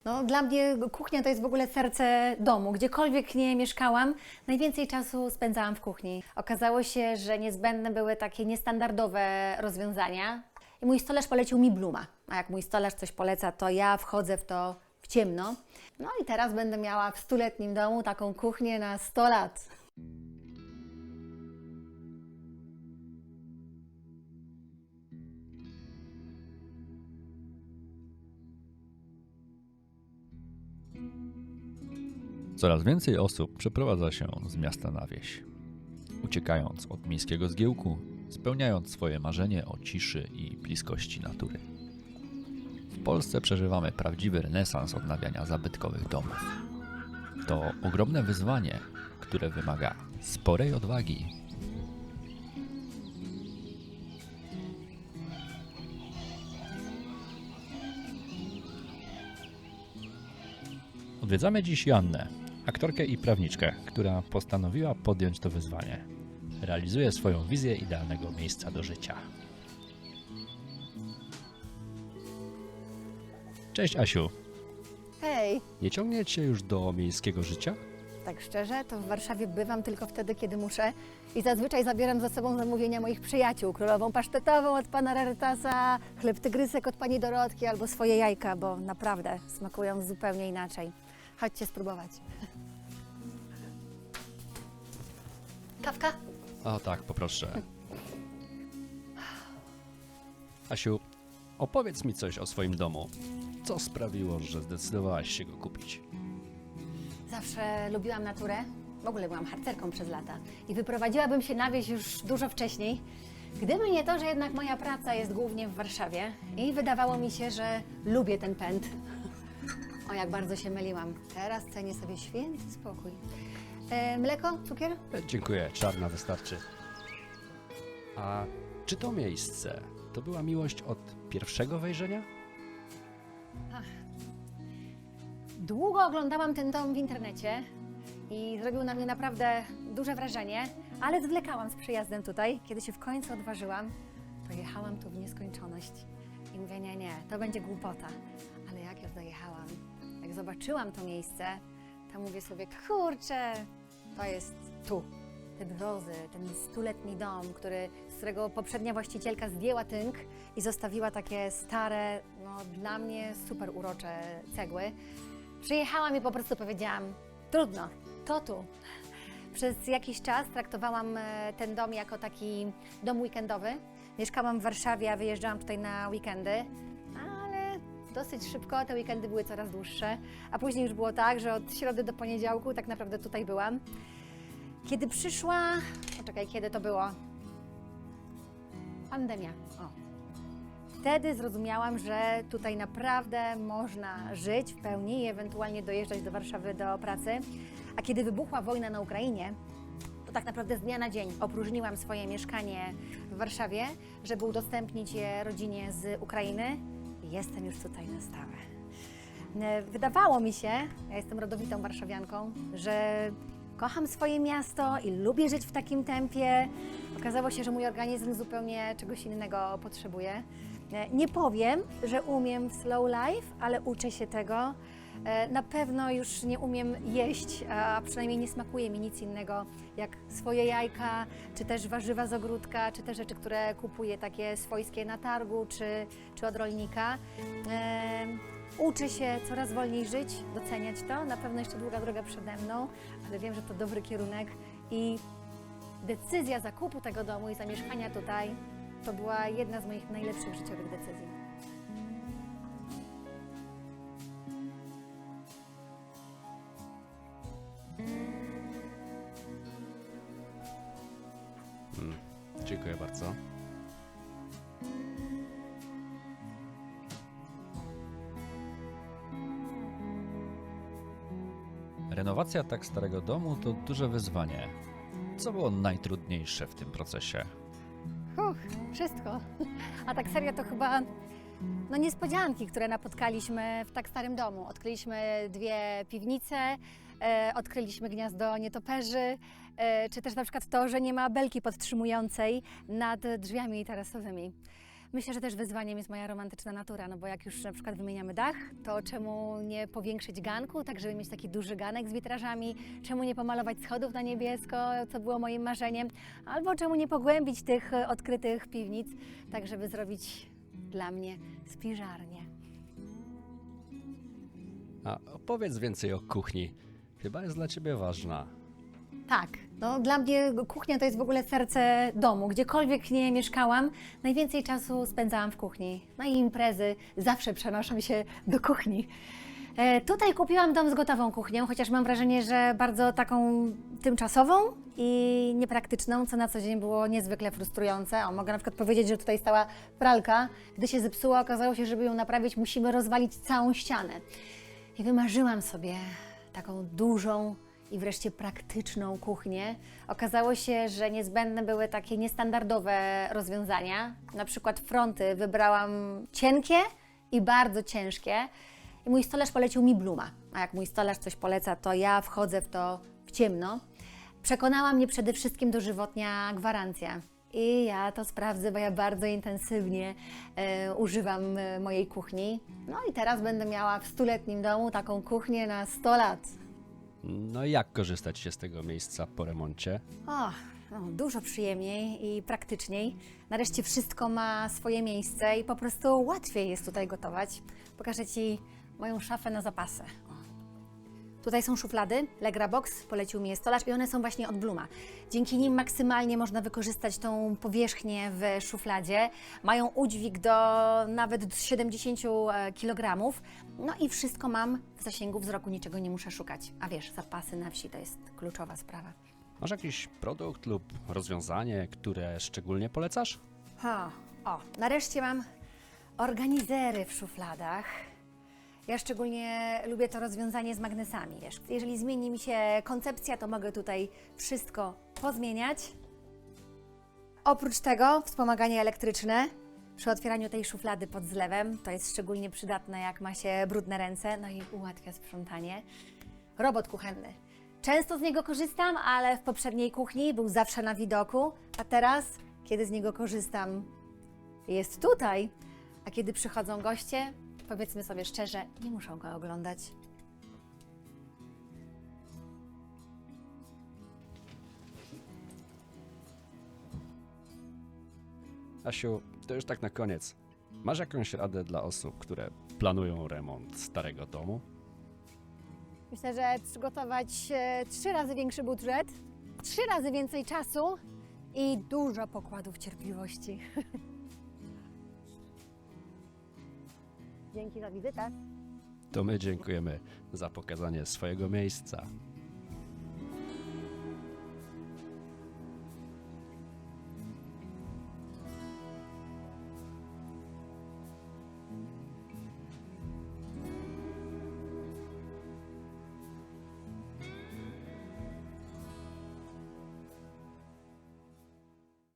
No, dla mnie kuchnia to jest w ogóle serce domu. Gdziekolwiek nie mieszkałam, najwięcej czasu spędzałam w kuchni. Okazało się, że niezbędne były takie niestandardowe rozwiązania. I mój stolarz polecił mi Bluma. A jak mój stolarz coś poleca, to ja wchodzę w to w ciemno. No i teraz będę miała w stuletnim domu taką kuchnię na 100 lat. Coraz więcej osób przeprowadza się z miasta na wieś, uciekając od miejskiego zgiełku, spełniając swoje marzenie o ciszy i bliskości natury. W Polsce przeżywamy prawdziwy renesans odnawiania zabytkowych domów. To ogromne wyzwanie, które wymaga sporej odwagi. Odwiedzamy dziś Joannę, aktorkę i prawniczkę, która postanowiła podjąć to wyzwanie. Realizuje swoją wizję idealnego miejsca do życia. Cześć Asiu, Hej! nie ciągnie Cię już do miejskiego życia? Tak szczerze, to w Warszawie bywam tylko wtedy, kiedy muszę i zazwyczaj zabieram ze sobą zamówienia moich przyjaciół. Królową pasztetową od pana Rarytasa, chleb tygrysek od pani Dorotki albo swoje jajka, bo naprawdę smakują zupełnie inaczej. Chodźcie spróbować. Kawka? O tak, poproszę. Asiu, opowiedz mi coś o swoim domu. Co sprawiło, że zdecydowałaś się go kupić? Zawsze lubiłam naturę. W ogóle byłam harcerką przez lata i wyprowadziłabym się na wieś już dużo wcześniej, gdyby nie to, że jednak moja praca jest głównie w Warszawie i wydawało mi się, że lubię ten pęd. O, jak bardzo się myliłam. Teraz cenię sobie święty spokój. Mleko? Cukier? Dziękuję, czarna wystarczy. A czy to miejsce to była miłość od pierwszego wejrzenia? Długo oglądałam ten dom w internecie i zrobił na mnie naprawdę duże wrażenie, ale zwlekałam z przyjazdem tutaj. Kiedy się w końcu odważyłam, to jechałam tu w nieskończoność. I mówię, nie, to będzie głupota. Ale jak już dojechałam, jak zobaczyłam to miejsce, to mówię sobie, kurczę, to jest tu. Te brzozy, ten stuletni dom, z którego poprzednia właścicielka zdjęła tynk i zostawiła takie stare, no dla mnie super urocze cegły. Przyjechałam i po prostu powiedziałam, trudno, to tu. Przez jakiś czas traktowałam ten dom jako taki dom weekendowy. Mieszkałam w Warszawie, a wyjeżdżałam tutaj na weekendy, ale dosyć szybko te weekendy były coraz dłuższe, a później już było tak, że od środy do poniedziałku tak naprawdę tutaj byłam. Kiedy przyszła, kiedy to było? Pandemia. O. Wtedy zrozumiałam, że tutaj naprawdę można żyć w pełni i ewentualnie dojeżdżać do Warszawy do pracy. A kiedy wybuchła wojna na Ukrainie, to tak naprawdę z dnia na dzień opróżniłam swoje mieszkanie w Warszawie, żeby udostępnić je rodzinie z Ukrainy. I jestem już tutaj na stałe. Wydawało mi się, ja jestem rodowitą warszawianką, że kocham swoje miasto i lubię żyć w takim tempie. Okazało się, że mój organizm zupełnie czegoś innego potrzebuje. Nie powiem, że umiem w slow life, ale uczę się tego. Na pewno już nie umiem jeść, a przynajmniej nie smakuje mi nic innego jak swoje jajka, czy też warzywa z ogródka, czy te rzeczy, które kupuję takie swojskie na targu, czy od rolnika. Uczę się coraz wolniej żyć, doceniać to. Na pewno jeszcze długa droga przede mną, ale wiem, że to dobry kierunek i decyzja zakupu tego domu i zamieszkania tutaj to była jedna z moich najlepszych życiowych decyzji. Dziękuję bardzo. Renowacja tak starego domu to duże wyzwanie. Co było najtrudniejsze w tym procesie? Wszystko. A tak serio to chyba niespodzianki, które napotkaliśmy w tak starym domu. Odkryliśmy 2 piwnice, odkryliśmy gniazdo nietoperzy, czy też na przykład to, że nie ma belki podtrzymującej nad drzwiami tarasowymi. Myślę, że też wyzwaniem jest moja romantyczna natura, no bo jak już na przykład wymieniamy dach, to czemu nie powiększyć ganku, tak żeby mieć taki duży ganek z witrażami, czemu nie pomalować schodów na niebiesko, co było moim marzeniem, albo czemu nie pogłębić tych odkrytych piwnic, tak żeby zrobić dla mnie spiżarnię. A opowiedz więcej o kuchni. Chyba jest dla ciebie ważna. Tak, no dla mnie kuchnia to jest w ogóle serce domu. Gdziekolwiek nie mieszkałam, najwięcej czasu spędzałam w kuchni. No i imprezy zawsze przenoszą się do kuchni. Tutaj kupiłam dom z gotową kuchnią, chociaż mam wrażenie, że bardzo taką tymczasową i niepraktyczną, co na co dzień było niezwykle frustrujące. O, mogę na przykład powiedzieć, że tutaj stała pralka. Gdy się zepsuła, okazało się, żeby ją naprawić, musimy rozwalić całą ścianę. I wymarzyłam sobie taką dużą i wreszcie praktyczną kuchnię. Okazało się, że niezbędne były takie niestandardowe rozwiązania. Na przykład fronty wybrałam cienkie i bardzo ciężkie. I mój stolarz polecił mi Bluma. A jak mój stolarz coś poleca, to ja wchodzę w to w ciemno. Przekonała mnie przede wszystkim dożywotnia gwarancja. I ja to sprawdzę, bo ja bardzo intensywnie używam mojej kuchni. No i teraz będę miała w 100-letnim domu taką kuchnię na 100 lat. No i jak korzystać się z tego miejsca po remoncie? O, no, dużo przyjemniej i praktyczniej. Nareszcie wszystko ma swoje miejsce i po prostu łatwiej jest tutaj gotować. Pokażę Ci moją szafę na zapasy. O. Tutaj są szuflady, Legra Box, polecił mi je stolarz i one są właśnie od Bluma. Dzięki nim maksymalnie można wykorzystać tą powierzchnię w szufladzie. Mają udźwig do nawet 70 kg. No i wszystko mam w zasięgu wzroku, niczego nie muszę szukać. A wiesz, zapasy na wsi to jest kluczowa sprawa. Masz jakiś produkt lub rozwiązanie, które szczególnie polecasz? O, nareszcie mam organizery w szufladach. Ja szczególnie lubię to rozwiązanie z magnesami, wiesz. Jeżeli zmieni mi się koncepcja, to mogę tutaj wszystko pozmieniać. Oprócz tego wspomaganie elektryczne przy otwieraniu tej szuflady pod zlewem. To jest szczególnie przydatne, jak ma się brudne ręce, no i ułatwia sprzątanie. Robot kuchenny. Często z niego korzystam, ale w poprzedniej kuchni był zawsze na widoku, a teraz, kiedy z niego korzystam, jest tutaj. A kiedy przychodzą goście, powiedzmy sobie szczerze, nie muszą go oglądać. Asiu, to już tak na koniec. Masz jakąś radę dla osób, które planują remont starego domu? Myślę, że przygotować 3 razy większy budżet, 3 razy więcej czasu i dużo pokładów cierpliwości. Dzięki za wizytę. To my dziękujemy za pokazanie swojego miejsca.